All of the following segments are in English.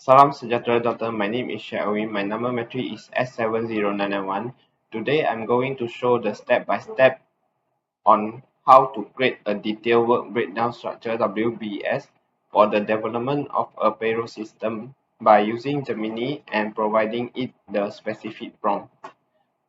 Salam sejahtera doctor, my name is Sherwin. My number matric is S70991. Today I'm going to show the step-by-step on how to create a detailed work breakdown structure WBS for the development of a payroll system by using Gemini and providing it the specific prompt.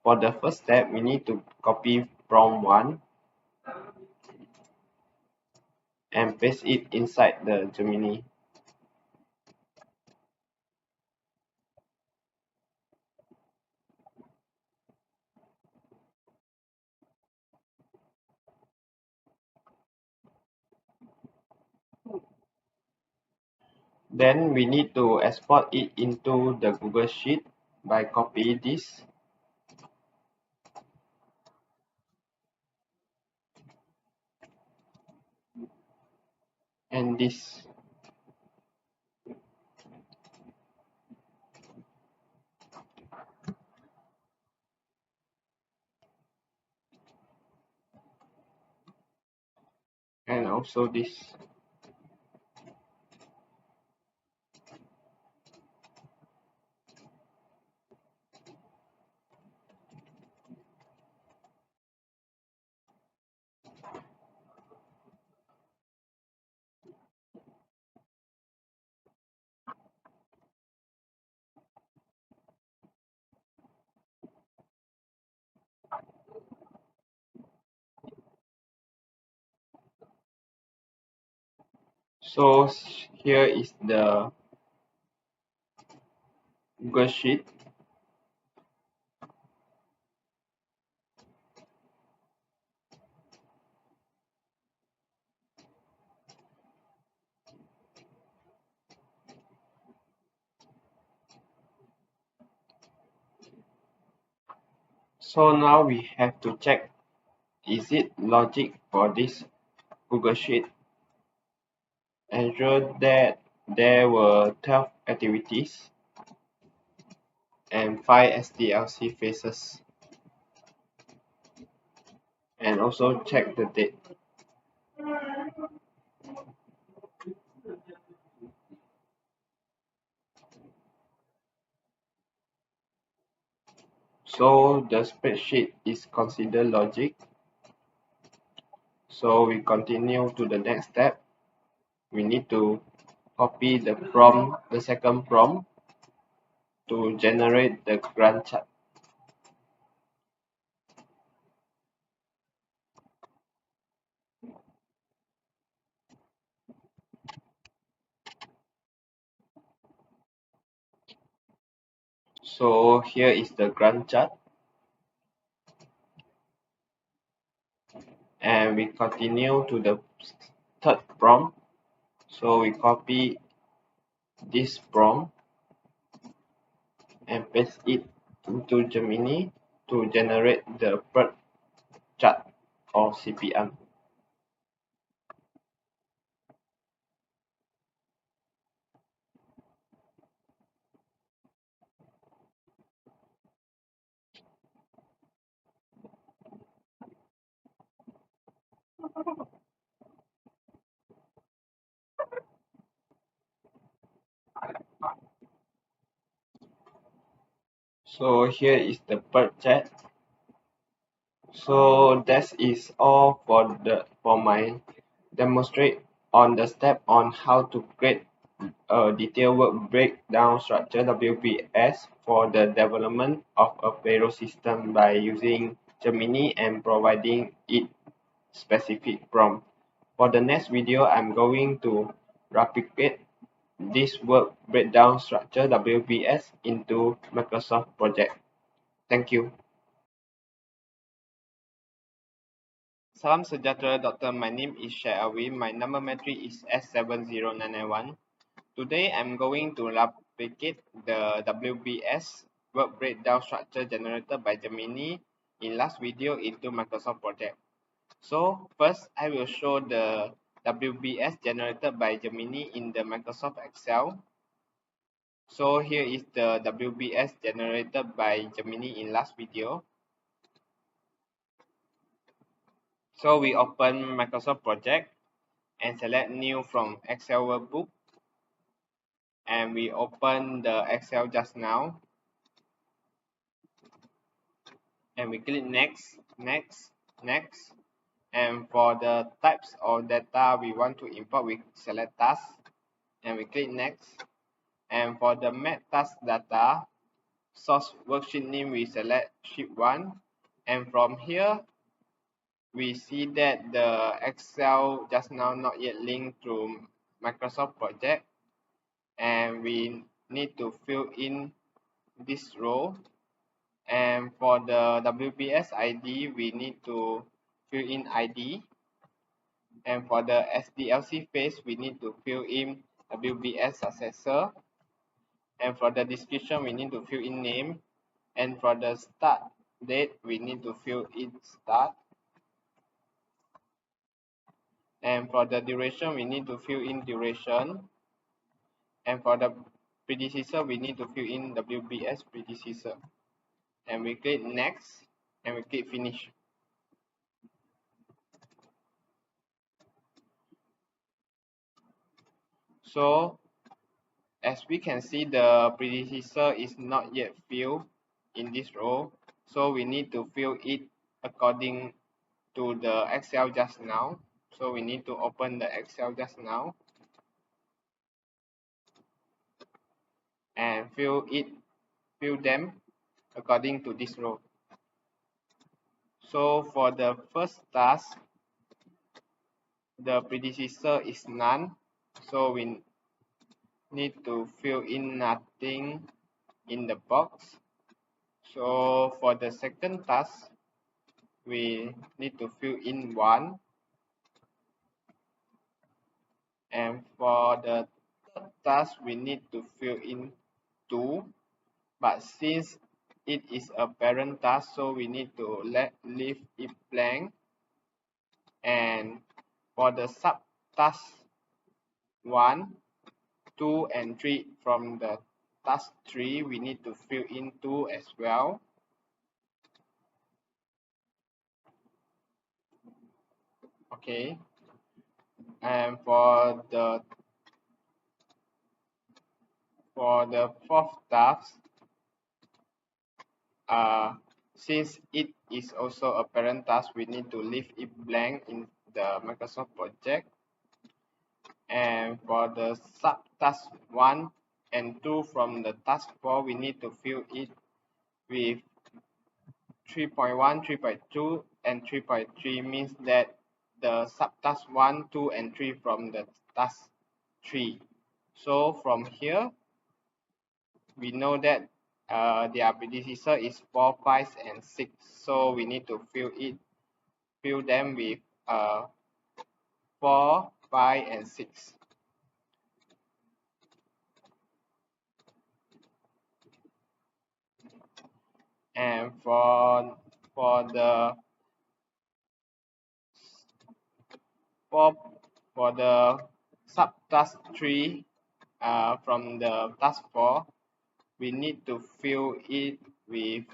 For the first step, we need to copy prompt 1 and paste it inside the Gemini. Then we need to export it into the Google Sheet by copy this and this. And also this. So here is the Google Sheet. So now we have to check, is it logic for this Google Sheet? Ensure that there were 12 activities and 5 SDLC phases. And also check the date. So the spreadsheet is considered logic. So we continue to the next step. We need to copy the prompt, the second prompt, to generate the Gantt chart. So here is the Gantt chart, and we continue to the third prompt. So we copy this prompt and paste it into Gemini to generate the PERT chart or CPM. So here is the PERT chart. So that is all for my demonstrate on the step on how to create a detailed work breakdown structure WBS for the development of a payroll system by using Gemini and providing it specific prompt. For the next video, I'm going to replicate this work breakdown structure WBS into Microsoft project. Thank you. Salam sejahtera doctor, my name is Sherwin. My number matric is S70991. Today I'm going to replicate the WBS work breakdown structure generated by Gemini in last video into Microsoft project. So first I will show the WBS generated by Gemini in the Microsoft Excel. So here is the WBS generated by Gemini in last video. So we open Microsoft project and select new from Excel workbook. and we open the Excel just now, and we click next, next, next. And for the types of data we want to import, we select task and we click next. And for the map task data source worksheet name, we select sheet 1. And from here we see that the Excel just now not yet linked to Microsoft project, and we need to fill in this row. And for the WBS ID, we need to fill in ID. And for the SDLC phase, we need to fill in WBS successor. And for the description, we need to fill in name. And for the start date, we need to fill in start. And for the duration, we need to fill in duration. And for the predecessor, we need to fill in WBS predecessor. And we click next and we click finish. So as we can see, the predecessor is not yet filled in this row, so we need to fill it according to the Excel just now. So we need to open the Excel just now and fill them according to this row. So for the first task, the predecessor is none, so we need to fill in nothing in the box. So for the second task, we need to fill in 1. And for the third task, we need to fill in 2. But since it is a parent task, so we need to leave it blank. And for the subtask 1, 2, and 3 from the task 3, we need to fill in 2 as well. Okay. And for the fourth task, since it is also a parent task, we need to leave it blank in the Microsoft project. And for the subtask 1 and 2 from the task 4, we need to fill it with 3.1, 3.2, and 3.3, means that the subtask 1, 2, and 3 from the task 3. So from here, we know that their predecessor is 4, 5, and 6. So we need to fill them with 4, 5, and 6. And for the subtask 3 from the task 4, we need to fill it with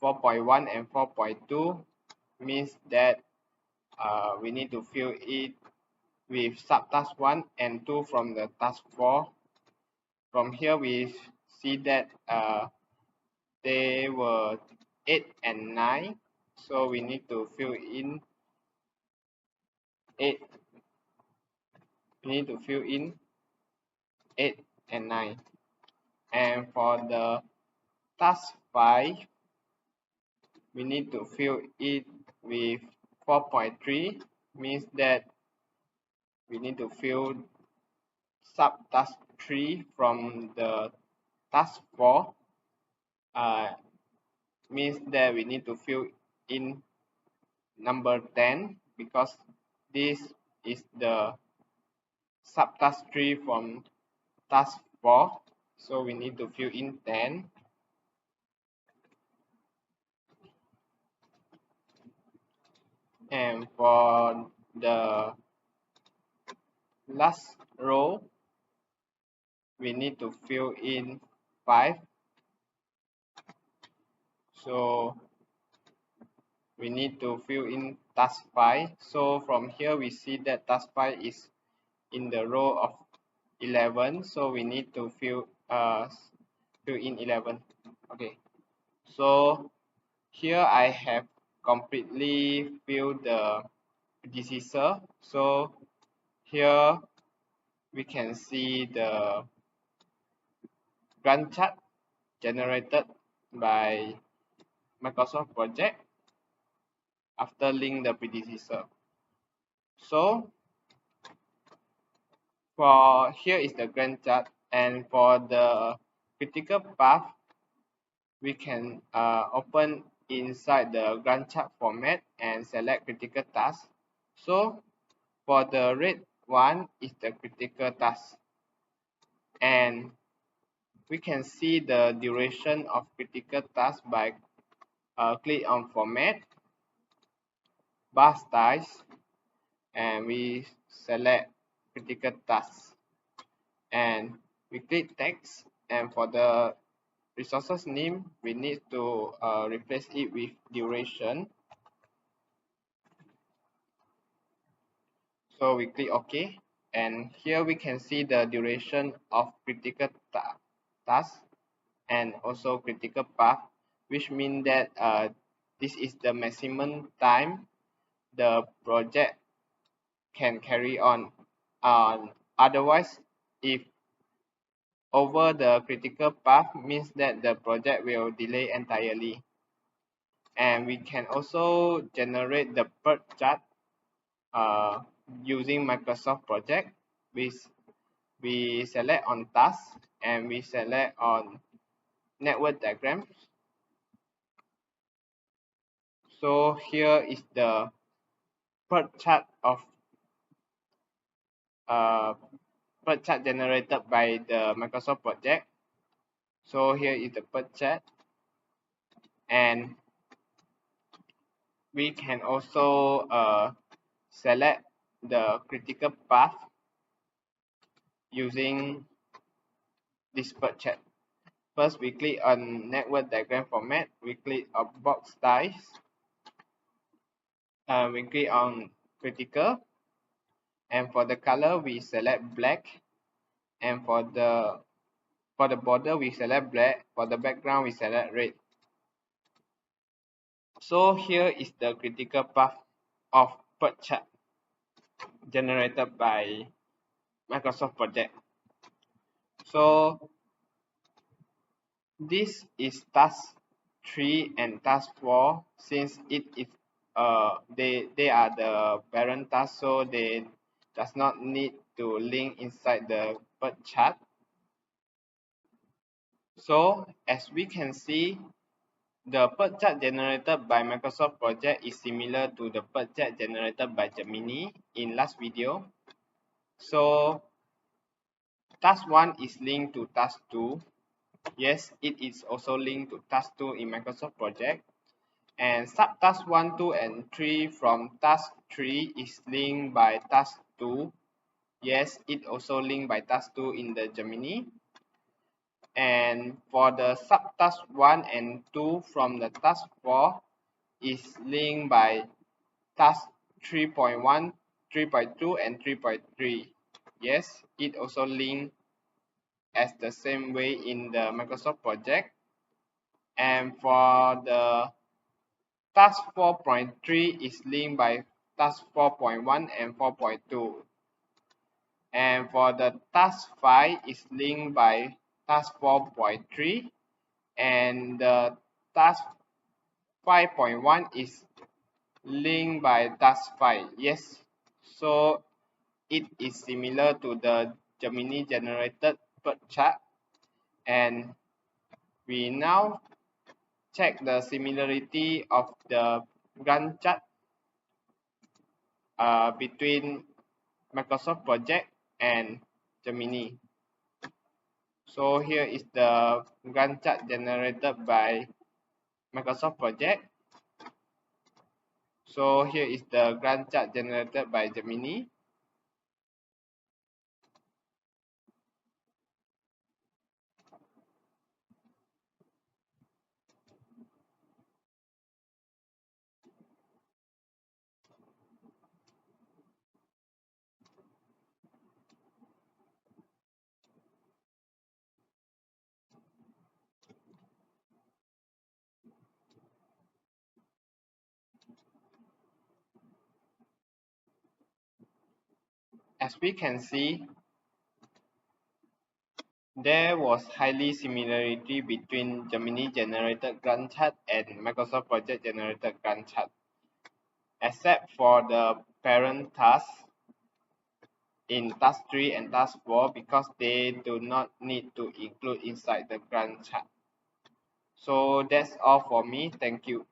4.1 and 4.2, means that we need to fill it with subtask 1 and 2 from the task 4. From here we see that they were 8 and 9, so we need to fill in 8. We need to fill in 8 and 9. And for the task 5, we need to fill it with 4.3, means that we need to fill subtask 3 from the task 4, means that we need to fill in number 10, because this is the subtask 3 from task 4, so we need to fill in 10. And for the last row, we need to fill in 5. So we need to fill in task 5. So from here we see that task 5 is in the row of 11, so we need to fill in 11. Okay, so here I have completely filled the predecessor. So here we can see the Gantt chart generated by Microsoft project after link the predecessor. So for here is the Gantt chart, and for the critical path we can open inside the Gantt chart format and select critical task. So for the red one is the critical task, and we can see the duration of critical task by click on format, bar styles, and we select critical tasks, and we click text, and for the resources name we need to replace it with duration. So we click OK, and here we can see the duration of critical task and also critical path, which means that this is the maximum time the project can carry on. Otherwise, if over the critical path means that the project will delay entirely. And we can also generate the PERT chart using Microsoft project. We select on task and we select on network diagram. So here is the PERT chart of PERT chart generated by the Microsoft project. So here is the PERT chart, and we can also select the critical path using this PERT chart. First, we click on network diagram format. We click on box styles. We click on critical, and for the color we select black, and for the border we select black. For the background we select red. So here is the critical path of PERT chart generated by Microsoft project. So this is task 3 and task 4, since it is they are the parent task, so they does not need to link inside the PERT chart. So as we can see, the PERT chart generated by Microsoft project is similar to the PERT chart generated by Gemini in last video. So task 1 is linked to task 2. Yes, it is also linked to task 2 in Microsoft project. And subtask 1, 2, and 3 from task 3 is linked by task 2. Yes, it also linked by task 2 in the Gemini. And for the subtask 1 and 2 from the task 4 is linked by task 3.1, 3.2, and 3.3. Yes, it also linked as the same way in the Microsoft project. And for the task 4.3 is linked by task 4.1 and 4.2. And for the task 5 is linked by task 4.3, and the task 5.1 is linked by task 5. Yes, so it is similar to the Gemini generated PERT chart, and we now check the similarity of the Gantt chart between Microsoft project and Gemini. So here is the Gantt chart generated by Microsoft project. So here is the Gantt chart generated by Gemini. As we can see, there was highly similarity between Gemini generated Gantt chart and Microsoft Project generated Gantt chart, except for the parent task in task 3 and task 4 because they do not need to include inside the Gantt chart. So that's all for me. Thank you.